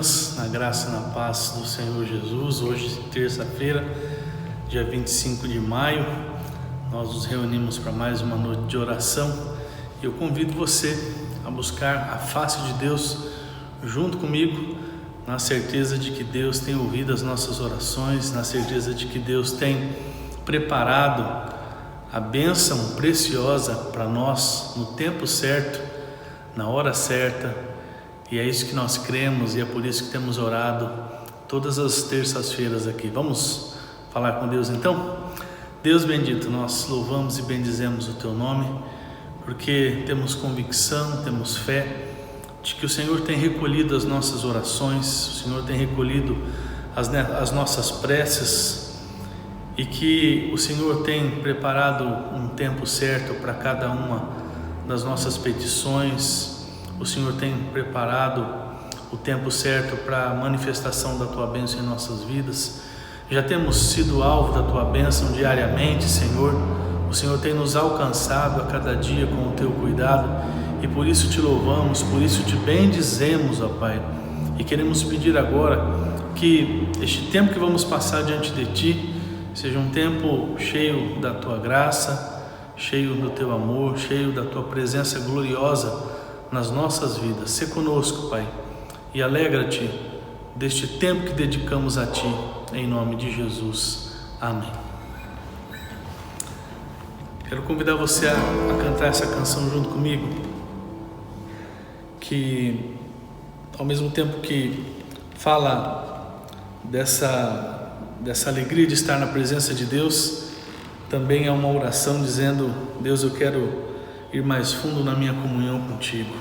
irmãs, na graça e na paz do Senhor Jesus. Hoje, terça-feira, dia 25 de maio, nós nos reunimos para mais uma noite de oração e eu convido você a buscar a face de Deus junto comigo, na certeza de que Deus tem ouvido as nossas orações, na certeza de que Deus tem preparado a bênção preciosa para nós no tempo certo, na hora certa. E é isso que nós cremos e é por isso que temos orado todas as terças-feiras aqui. Vamos falar com Deus então? Deus bendito, nós louvamos e bendizemos o Teu nome, porque temos convicção, temos fé de que o Senhor tem recolhido as nossas orações, o Senhor tem recolhido as nossas preces e que o Senhor tem preparado um tempo certo para cada uma das nossas petições. O Senhor tem preparado o tempo certo para a manifestação da Tua bênção em nossas vidas. Já temos sido alvo da Tua bênção diariamente, Senhor. O Senhor tem nos alcançado a cada dia com o Teu cuidado e por isso Te louvamos, por isso Te bendizemos, ó Pai. E queremos pedir agora que este tempo que vamos passar diante de Ti seja um tempo cheio da Tua graça, cheio do Teu amor, cheio da Tua presença gloriosa nas nossas vidas. Sê conosco, Pai, e alegra-te deste tempo que dedicamos a Ti, em nome de Jesus. Amém. Quero convidar você a cantar essa canção junto comigo, que ao mesmo tempo que fala dessa alegria de estar na presença de Deus, também é uma oração dizendo: Deus, eu quero ir mais fundo na minha comunhão contigo.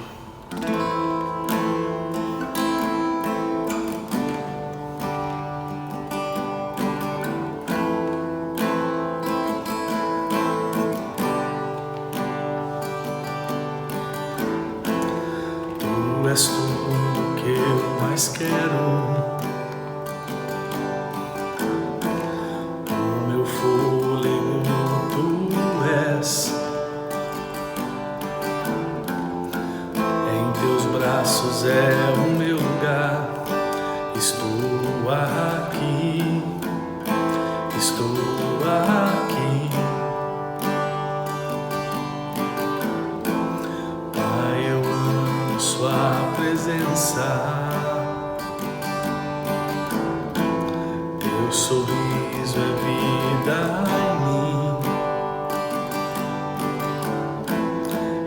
Tu és tudo que eu mais quero, o meu fôlego Tu és. Braços é o meu lugar, estou aqui, estou aqui. Pai, eu amo Sua presença, Teu sorriso é vida em mim.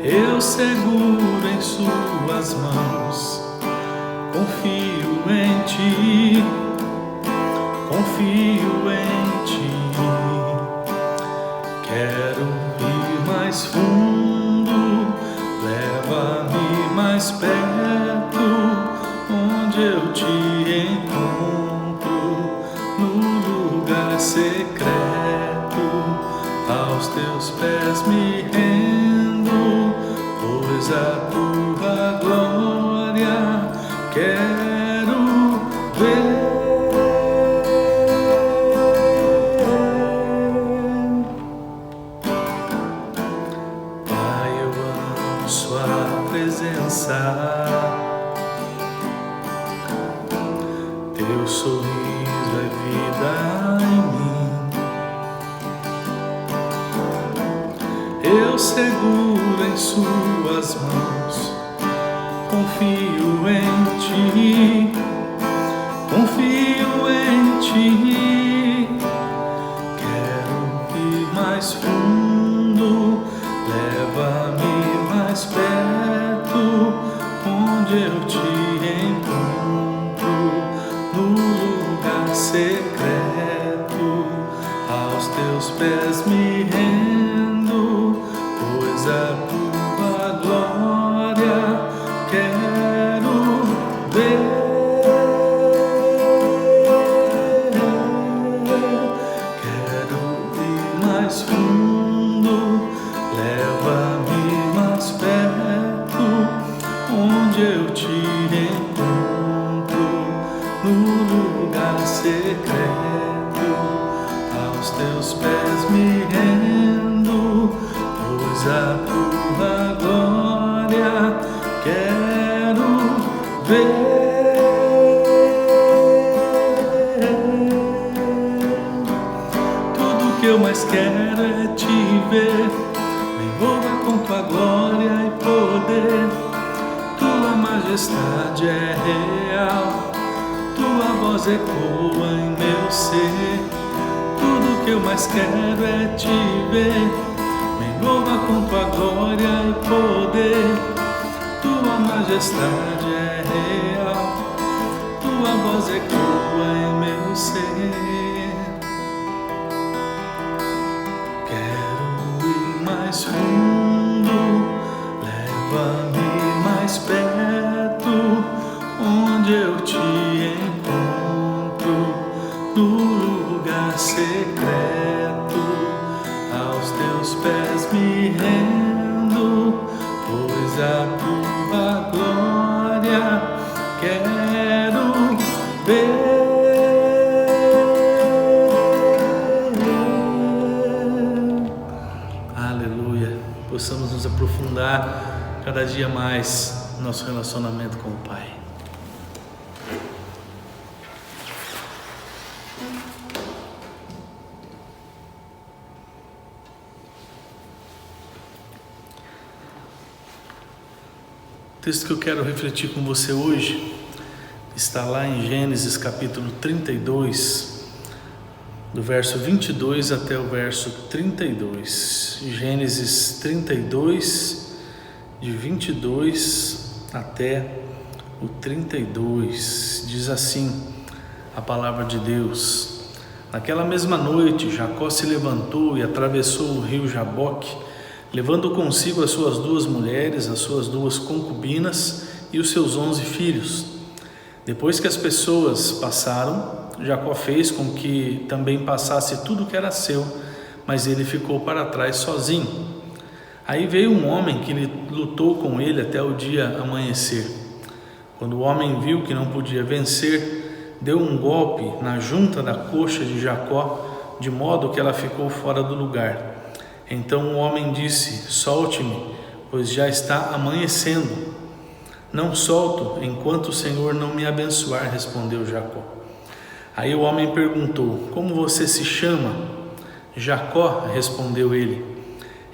Eu seguro em Suas mãos, confio em Ti, confio em Ti. Quero ir mais fundo, leva-me mais perto, onde eu Te encontro, no lugar secreto, aos Teus pés me rendo, pois a Tua glória quero ver. Pai, eu amo Sua presença, Teu sorriso é vida em mim. Eu seguro em Suas mãos, confio em Ti, confio em Ti. Quero ir mais fundo, leva-me mais perto, onde eu Te encontro, no lugar secreto, aos Teus pés me rendo, pois a Tua glória quero ver. Quero ir mais fundo, leva-me mais perto, onde eu Te encontro, no lugar secreto, aos Teus pés me rendo, pois a Tua glória quero ver. mais quero é te ver. Me envolva com tua glória e poder. Tua majestade é real, tua voz ecoa em meu ser. Tudo que eu mais quero é te ver. Me envolva com tua glória e poder. Tua majestade é real, tua voz ecoa em meu ser. Quero ir mais fundo, leva-me mais perto, onde eu te encontro, no lugar secreto. Aos teus pés me rendo, pois a tua glória quero ver. Aleluia. Possamos nos aprofundar cada dia mais no nosso relacionamento com o Pai. O texto que eu quero refletir com você hoje está lá em Gênesis capítulo 32, do verso 22 até o verso 32. Gênesis 32, de 22 até o 32. Diz assim a palavra de Deus: Naquela mesma noite, Jacó se levantou e atravessou o rio Jaboque, levando consigo as suas 2 mulheres, as suas 2 concubinas e os seus 11 filhos. Depois que as pessoas passaram, Jacó fez com que também passasse tudo que era seu, mas ele ficou para trás sozinho. Aí veio um homem que lutou com ele até o dia amanhecer. Quando o homem viu que não podia vencer, deu um golpe na junta da coxa de Jacó, de modo que ela ficou fora do lugar. Então o homem disse: Solte-me, pois já está amanhecendo. Não solto enquanto o Senhor não me abençoar, respondeu Jacó. Aí o homem perguntou: Como você se chama? Jacó, respondeu ele.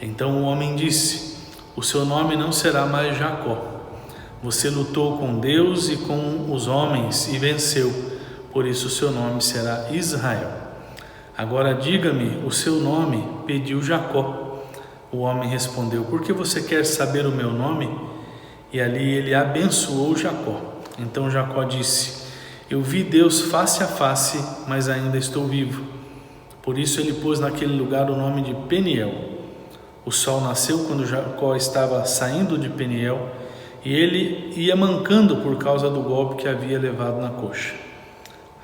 Então o homem disse: O seu nome não será mais Jacó. Você lutou com Deus e com os homens e venceu, por isso o seu nome será Israel. Agora diga-me o seu nome, pediu Jacó. O homem respondeu: Por que você quer saber o meu nome? E ali ele abençoou Jacó. Então Jacó disse: Eu vi Deus face a face, mas ainda estou vivo. Por isso ele pôs naquele lugar o nome de Peniel. O sol nasceu quando Jacó estava saindo de Peniel, e ele ia mancando por causa do golpe que havia levado na coxa.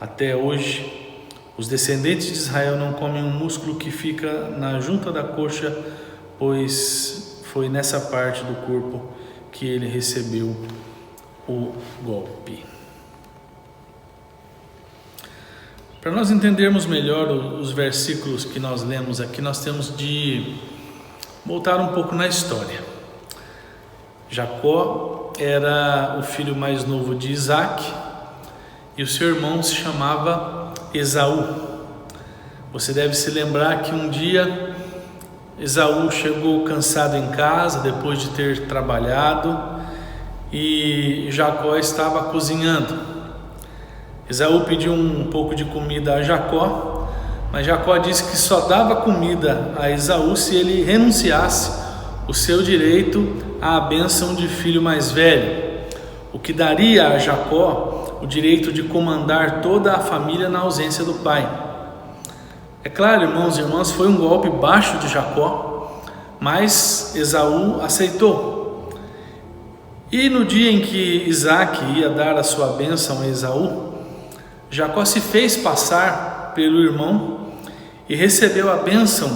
Até hoje, os descendentes de Israel não comem um músculo que fica na junta da coxa, pois foi nessa parte do corpo que ele recebeu o golpe. Para nós entendermos melhor os versículos que nós lemos aqui, nós temos de voltar um pouco na história. Jacó era o filho mais novo de Isaac e o seu irmão se chamava Esaú. Você deve se lembrar que um dia Esaú chegou cansado em casa depois de ter trabalhado e Jacó estava cozinhando. Esaú pediu um pouco de comida a Jacó, mas Jacó disse que só dava comida a Esaú se ele renunciasse o seu direito à bênção de filho mais velho, o que daria a Jacó o direito de comandar toda a família na ausência do pai. É claro, irmãos e irmãs, foi um golpe baixo de Jacó, mas Esaú aceitou. E no dia em que Isaac ia dar a sua bênção a Esaú, Jacó se fez passar pelo irmão e recebeu a bênção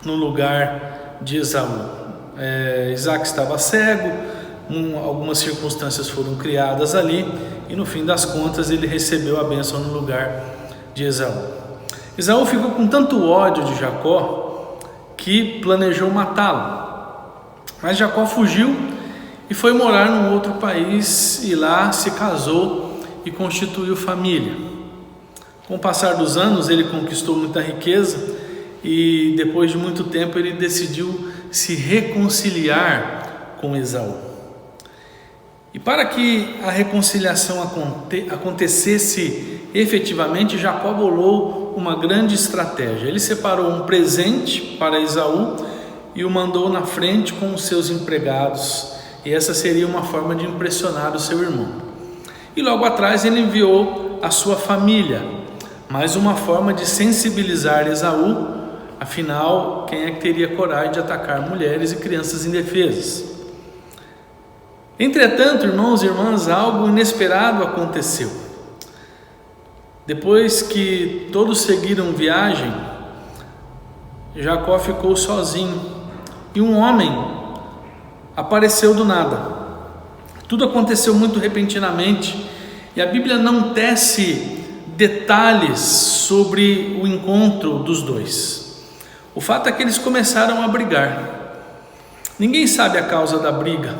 no lugar de Esaú. Isaac estava cego, algumas circunstâncias foram criadas ali e no fim das contas ele recebeu a bênção no lugar de Esaú. Esaú ficou com tanto ódio de Jacó que planejou matá-lo, mas Jacó fugiu e foi morar num outro país e lá se casou e constituiu família. Com o passar dos anos ele conquistou muita riqueza e depois de muito tempo ele decidiu se reconciliar com Esaú. E para que a reconciliação acontecesse efetivamente, Jacó bolou uma grande estratégia. Ele separou um presente para Esaú e o mandou na frente com os seus empregados, e essa seria uma forma de impressionar o seu irmão. E logo atrás ele enviou a sua família, mais uma forma de sensibilizar Esaú. Afinal, quem é que teria coragem de atacar mulheres e crianças indefesas? Entretanto, irmãos e irmãs, algo inesperado aconteceu. Depois que todos seguiram viagem, Jacó ficou sozinho e um homem apareceu do nada. Tudo aconteceu muito repentinamente e a Bíblia não tece detalhes sobre o encontro dos dois. O fato é que eles começaram a brigar. Ninguém sabe a causa da briga,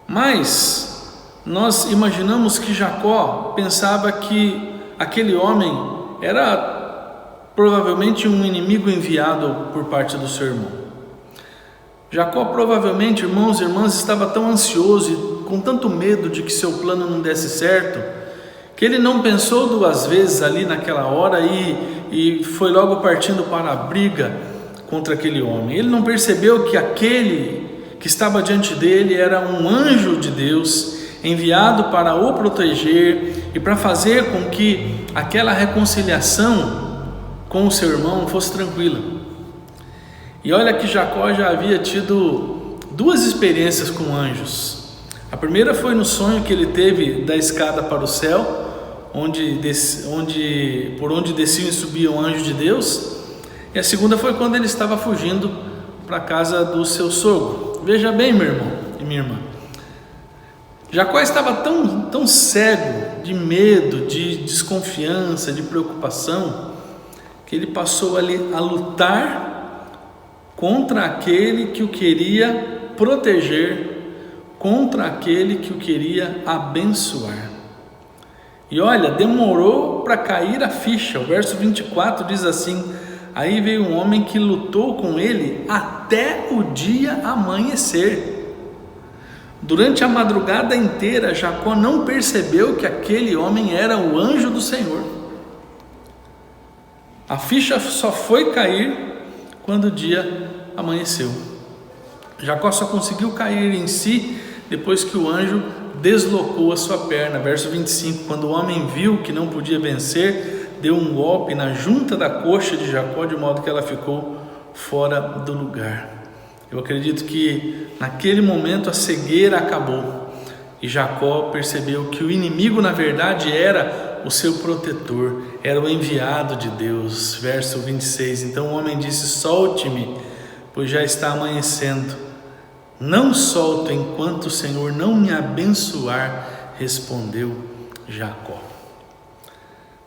mas nós imaginamos que Jacó pensava que aquele homem era provavelmente um inimigo enviado por parte do seu irmão. Jacó provavelmente, irmãos e irmãs, estava tão ansioso e com tanto medo de que seu plano não desse certo, que ele não pensou duas vezes ali naquela hora e foi logo partindo para a briga contra aquele homem. Ele não percebeu que aquele que estava diante dele era um anjo de Deus, enviado para o proteger e para fazer com que aquela reconciliação com o seu irmão fosse tranquila. E olha que Jacó já havia tido duas experiências com anjos. A primeira foi no sonho que ele teve da escada para o céu, por onde desciam e subiam anjos de Deus. E a segunda foi quando ele estava fugindo para a casa do seu sogro. Veja bem, meu irmão e minha irmã, Jacó estava tão cego de medo, de desconfiança, de preocupação, que ele passou ali a lutar contra aquele que o queria proteger, contra aquele que o queria abençoar. E olha, demorou para cair a ficha. O verso 24 diz assim: aí veio um homem que lutou com ele até o dia amanhecer. Durante a madrugada inteira, Jacó não percebeu que aquele homem era o anjo do Senhor. A ficha só foi cair quando o dia amanheceu. Jacó só conseguiu cair em si depois que o anjo deslocou a sua perna. Verso 25, quando o homem viu que não podia vencer, deu um golpe na junta da coxa de Jacó, de modo que ela ficou fora do lugar. Eu acredito que naquele momento a cegueira acabou e Jacó percebeu que o inimigo na verdade era o seu protetor, era o enviado de Deus. Verso 26, então o homem disse: solte-me, pois já está amanhecendo. Não solto enquanto o Senhor não me abençoar, respondeu Jacó.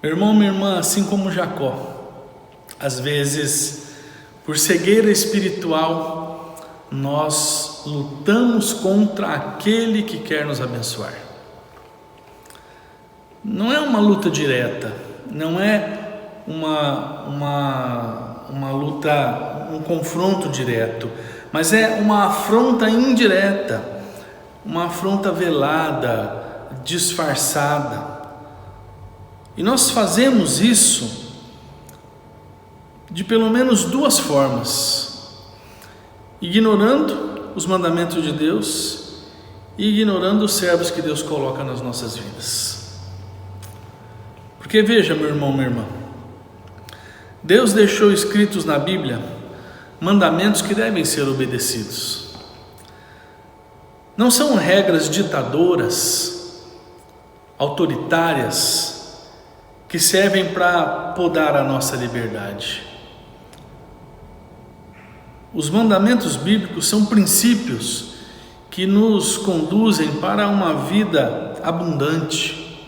Meu irmão, minha irmã, assim como Jacó, às vezes, por cegueira espiritual, nós lutamos contra aquele que quer nos abençoar. Não é uma luta direta, não é uma luta, um confronto direto, mas é uma afronta indireta, uma afronta velada, disfarçada. E nós fazemos isso de pelo menos duas formas: ignorando os mandamentos de Deus e ignorando os servos que Deus coloca nas nossas vidas. Porque veja, meu irmão, minha irmã, Deus deixou escritos na Bíblia mandamentos que devem ser obedecidos. Não são regras ditadoras, autoritárias, que servem para podar a nossa liberdade. Os mandamentos bíblicos são princípios que nos conduzem para uma vida abundante.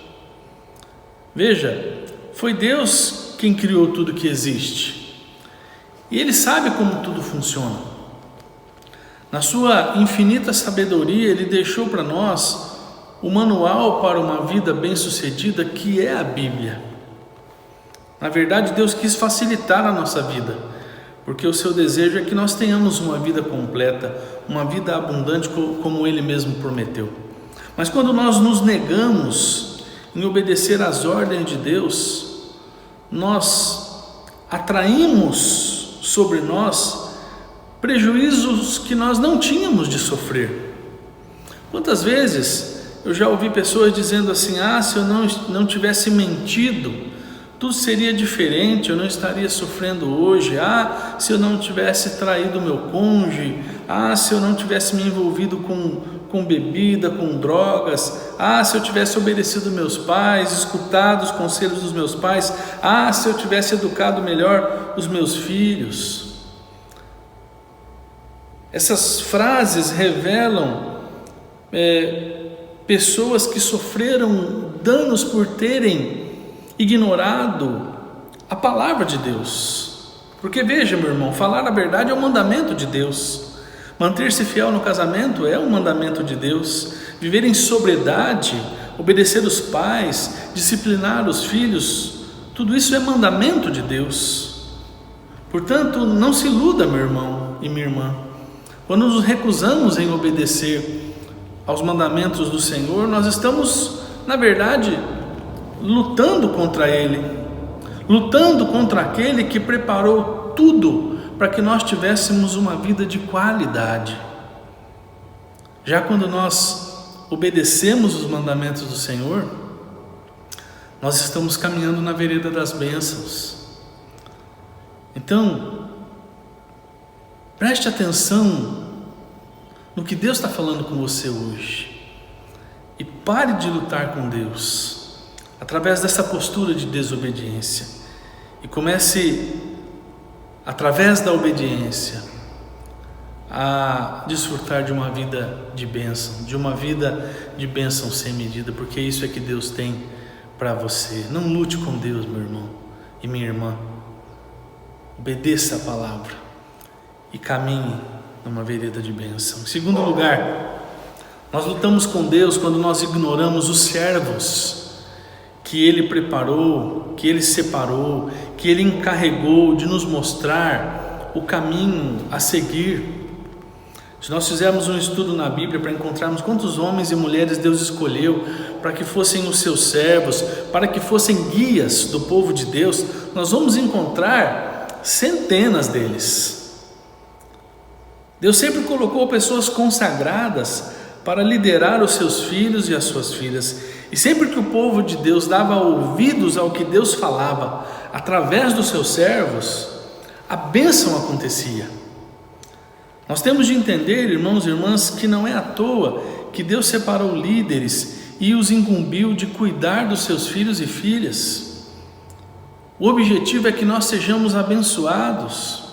Veja, foi Deus quem criou tudo que existe. E Ele sabe como tudo funciona. Na sua infinita sabedoria, Ele deixou para nós o manual para uma vida bem-sucedida, que é a Bíblia. Na verdade, Deus quis facilitar a nossa vida, porque o seu desejo é que nós tenhamos uma vida completa, uma vida abundante, como Ele mesmo prometeu. Mas quando nós nos negamos em obedecer às ordens de Deus, nós atraímos sobre nós prejuízos que nós não tínhamos de sofrer. Quantas vezes eu já ouvi pessoas dizendo assim: se eu não tivesse mentido, tudo seria diferente, eu não estaria sofrendo hoje. Se eu não tivesse traído meu cônjuge, se eu não tivesse me envolvido com bebida, com drogas, se eu tivesse obedecido meus pais, escutado os conselhos dos meus pais, se eu tivesse educado melhor os meus filhos. Essas frases revelam pessoas que sofreram danos por terem ignorado a palavra de Deus. Porque veja, meu irmão, falar a verdade é um mandamento de Deus. Manter-se fiel no casamento é um mandamento de Deus. Viver em sobriedade, obedecer os pais, disciplinar os filhos, tudo isso é mandamento de Deus. Portanto, não se iluda, meu irmão e minha irmã. Quando nos recusamos em obedecer aos mandamentos do Senhor, nós estamos, na verdade, lutando contra Ele, lutando contra aquele que preparou tudo para que nós tivéssemos uma vida de qualidade. Já quando nós obedecemos os mandamentos do Senhor, nós estamos caminhando na vereda das bênçãos. Então, preste atenção no que Deus está falando com você hoje e pare de lutar com Deus através dessa postura de desobediência e comece, através da obediência, a desfrutar de uma vida de bênção, de uma vida de bênção sem medida, porque isso é que Deus tem para você. Não lute com Deus, meu irmão e minha irmã. Obedeça a palavra e caminhe numa vereda de bênção. Em segundo lugar, nós lutamos com Deus quando nós ignoramos os servos que Ele preparou, que Ele separou, que Ele encarregou de nos mostrar o caminho a seguir. Se nós fizermos um estudo na Bíblia para encontrarmos quantos homens e mulheres Deus escolheu para que fossem os seus servos, para que fossem guias do povo de Deus, nós vamos encontrar centenas deles. Deus sempre colocou pessoas consagradas para liderar os seus filhos e as suas filhas. E sempre que o povo de Deus dava ouvidos ao que Deus falava através dos seus servos, a bênção acontecia. Nós temos de entender, irmãos e irmãs, que não é à toa que Deus separou líderes e os incumbiu de cuidar dos seus filhos e filhas. O objetivo é que nós sejamos abençoados.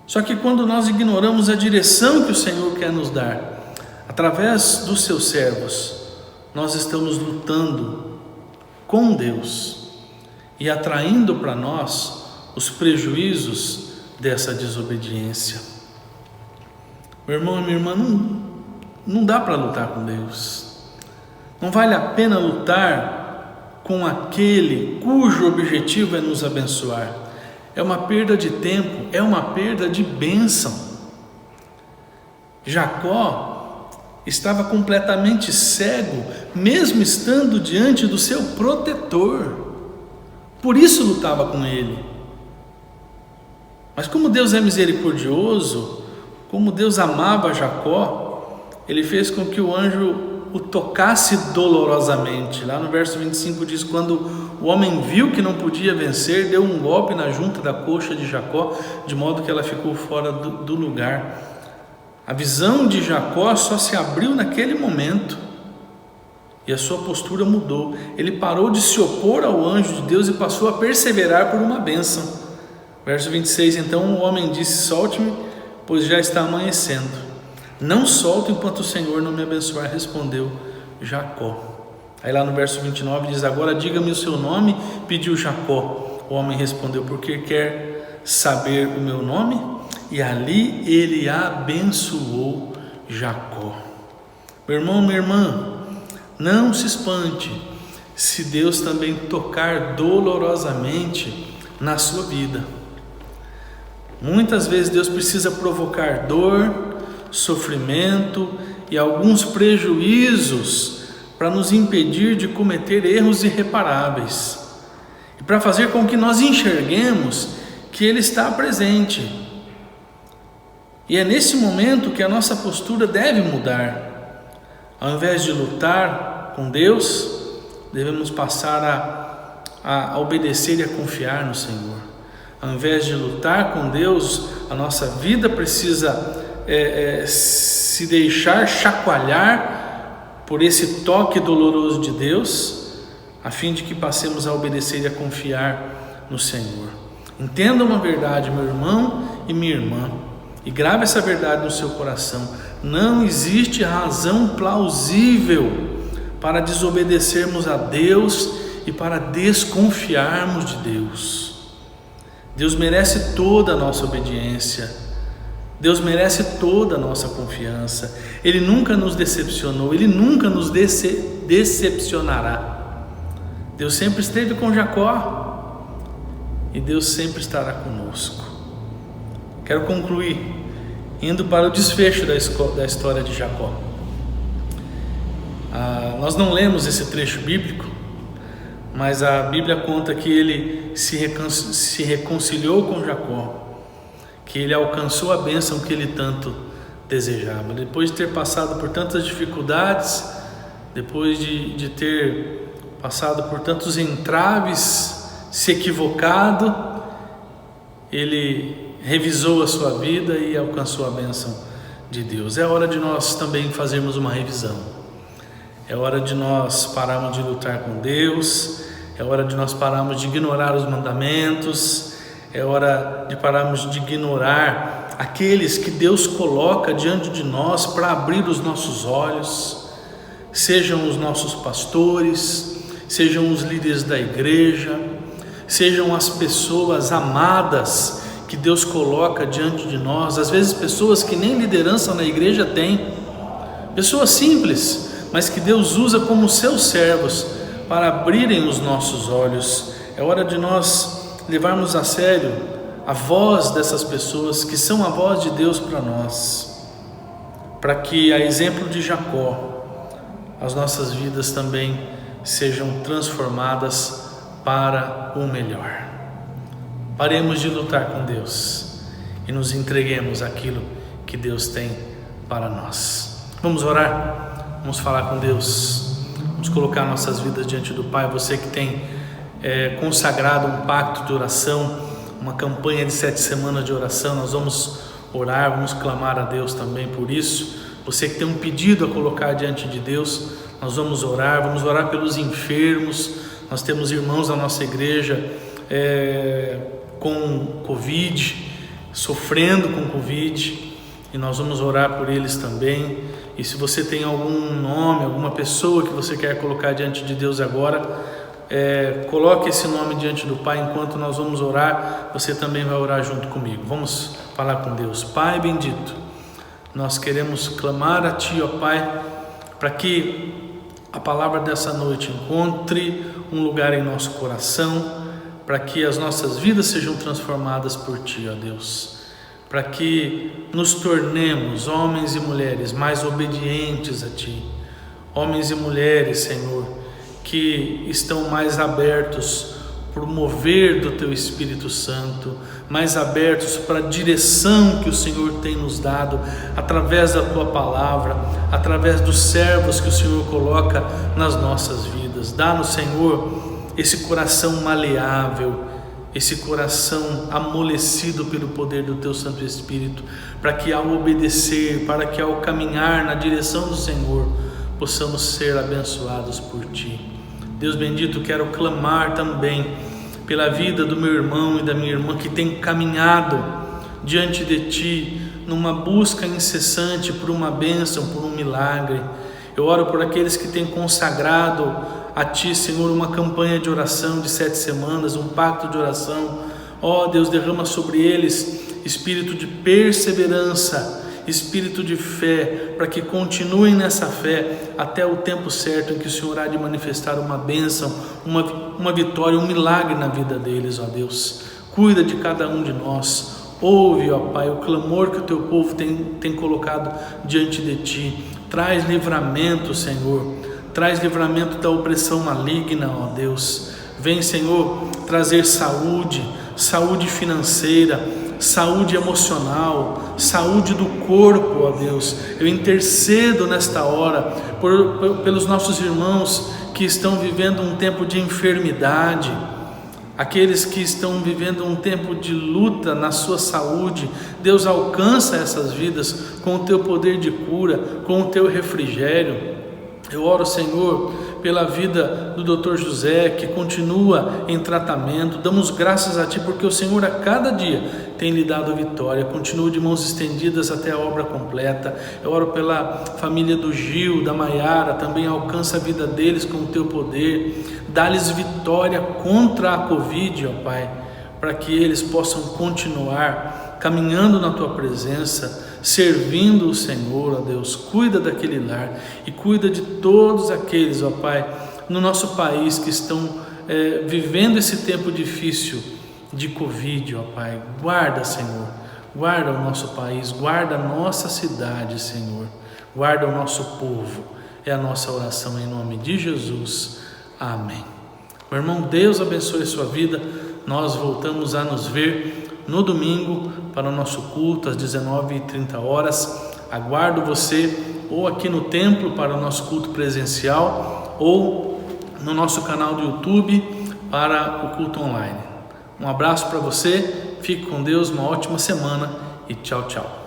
Só que quando nós ignoramos a direção que o Senhor quer nos dar, através dos seus servos, nós estamos lutando com Deus e atraindo para nós os prejuízos dessa desobediência. Meu irmão e minha irmã, não dá para lutar com Deus. Não vale a pena lutar com aquele cujo objetivo é nos abençoar. É uma perda de tempo, é uma perda de bênção. Jacó estava completamente cego, mesmo estando diante do seu protetor. Por isso lutava com ele. Mas como Deus é misericordioso, como Deus amava Jacó, ele fez com que o anjo o tocasse dolorosamente. Lá no verso 25 diz: quando o homem viu que não podia vencer, deu um golpe na junta da coxa de Jacó, de modo que ela ficou fora do lugar. A visão de Jacó só se abriu naquele momento e a sua postura mudou. Ele parou de se opor ao anjo de Deus e passou a perseverar por uma bênção. Verso 26, então o homem disse: solte-me, pois já está amanhecendo. Não solto enquanto o Senhor não me abençoar, respondeu Jacó. Aí lá no verso 29 diz: agora diga-me o seu nome, pediu Jacó. O homem respondeu: porque quer saber o meu nome? E ali ele abençoou Jacó. Meu irmão, minha irmã, não se espante se Deus também tocar dolorosamente na sua vida. Muitas vezes Deus precisa provocar dor, sofrimento e alguns prejuízos para nos impedir de cometer erros irreparáveis e para fazer com que nós enxerguemos que Ele está presente. E é nesse momento que a nossa postura deve mudar. Ao invés de lutar com Deus, devemos passar a obedecer e a confiar no Senhor. Ao invés de lutar com Deus, a nossa vida precisa se deixar chacoalhar por esse toque doloroso de Deus, a fim de que passemos a obedecer e a confiar no Senhor. Entenda uma verdade, meu irmão e minha irmã, e grave essa verdade no seu coração: não existe razão plausível para desobedecermos a Deus e para desconfiarmos de Deus. Deus merece toda a nossa obediência, Deus merece toda a nossa confiança. Ele nunca nos decepcionou, Ele nunca nos decepcionará. Deus sempre esteve com Jacó e Deus sempre estará conosco. Quero concluir indo para o desfecho da história de Jacó. Nós não lemos esse trecho bíblico, mas a Bíblia conta que ele se reconciliou com Jacó, que ele alcançou a bênção que ele tanto desejava. Depois de ter passado por tantas dificuldades, depois de ter passado por tantos entraves, se equivocado, ele revisou a sua vida e alcançou a bênção de Deus. É hora de nós também fazermos uma revisão. É hora de nós pararmos de lutar com Deus, é hora de nós pararmos de ignorar os mandamentos, é hora de pararmos de ignorar aqueles que Deus coloca diante de nós para abrir os nossos olhos, sejam os nossos pastores, sejam os líderes da igreja, sejam as pessoas amadas que Deus coloca diante de nós, às vezes pessoas que nem liderança na igreja têm, pessoas simples, mas que Deus usa como seus servos para abrirem os nossos olhos. É hora de nós levarmos a sério a voz dessas pessoas que são a voz de Deus para nós, para que, a exemplo de Jacó, as nossas vidas também sejam transformadas para o melhor. Paremos de lutar com Deus e nos entreguemos àquilo que Deus tem para nós. Vamos orar? Vamos falar com Deus, vamos colocar nossas vidas diante do Pai. Você que tem consagrado um pacto de oração, uma campanha de 7 semanas de oração, nós vamos orar, vamos clamar a Deus também por isso. Você que tem um pedido a colocar diante de Deus, nós vamos orar pelos enfermos. Nós temos irmãos da nossa igreja com Covid, sofrendo com Covid, e nós vamos orar por eles também. E se você tem algum nome, alguma pessoa que você quer colocar diante de Deus agora, coloque esse nome diante do Pai. Enquanto nós vamos orar, você também vai orar junto comigo. Vamos falar com Deus. Pai bendito, nós queremos clamar a Ti, ó Pai, para que a palavra dessa noite encontre um lugar em nosso coração, para que as nossas vidas sejam transformadas por Ti, ó Deus, para que nos tornemos homens e mulheres mais obedientes a Ti, homens e mulheres, Senhor, que estão mais abertos para o mover do Teu Espírito Santo, mais abertos para a direção que o Senhor tem nos dado, através da Tua palavra, através dos servos que o Senhor coloca nas nossas vidas. Dá-nos, Senhor, esse coração maleável, esse coração amolecido pelo poder do Teu Santo Espírito, para que ao obedecer, para que ao caminhar na direção do Senhor, possamos ser abençoados por Ti. Deus bendito, quero clamar também pela vida do meu irmão e da minha irmã que tem caminhado diante de Ti, numa busca incessante por uma bênção, por um milagre. Eu oro por aqueles que têm consagrado a Ti, Senhor, uma campanha de oração de 7 semanas, um pacto de oração. Ó Deus, derrama sobre eles espírito de perseverança, espírito de fé, para que continuem nessa fé até o tempo certo em que o Senhor há de manifestar uma bênção, uma vitória, um milagre na vida deles, ó Deus. Cuida de cada um de nós, Ouve, ó Pai, o clamor que o teu povo tem colocado diante de ti. Traz livramento, Senhor. Traz livramento da opressão maligna, ó Deus. Vem, Senhor, trazer saúde, saúde financeira, saúde emocional, saúde do corpo, ó Deus. Eu intercedo nesta hora pelos nossos irmãos que estão vivendo um tempo de enfermidade, aqueles que estão vivendo um tempo de luta na sua saúde. Deus, alcança essas vidas com o teu poder de cura, com o teu refrigério. Eu oro, Senhor, pela vida do Dr. José, que continua em tratamento. Damos graças a Ti, porque o Senhor a cada dia tem lhe dado vitória. Continua de mãos estendidas até a obra completa. Eu oro pela família do Gil, da Maiara, também alcança a vida deles com o Teu poder. Dá-lhes vitória contra a Covid, ó Pai, para que eles possam continuar caminhando na Tua presença, servindo o Senhor, ó Deus. Cuida daquele lar e cuida de todos aqueles, ó Pai, no nosso país que estão vivendo esse tempo difícil de Covid, ó Pai. Guarda, Senhor, guarda o nosso país, guarda a nossa cidade, Senhor, guarda o nosso povo. É a nossa oração em nome de Jesus. Amém. Meu irmão, Deus abençoe a sua vida. Nós voltamos a nos ver no domingo para o nosso culto às 19h30. Aguardo você ou aqui no templo para o nosso culto presencial ou no nosso canal do YouTube para o culto online. Um abraço para você, fique com Deus, uma ótima semana e tchau, tchau.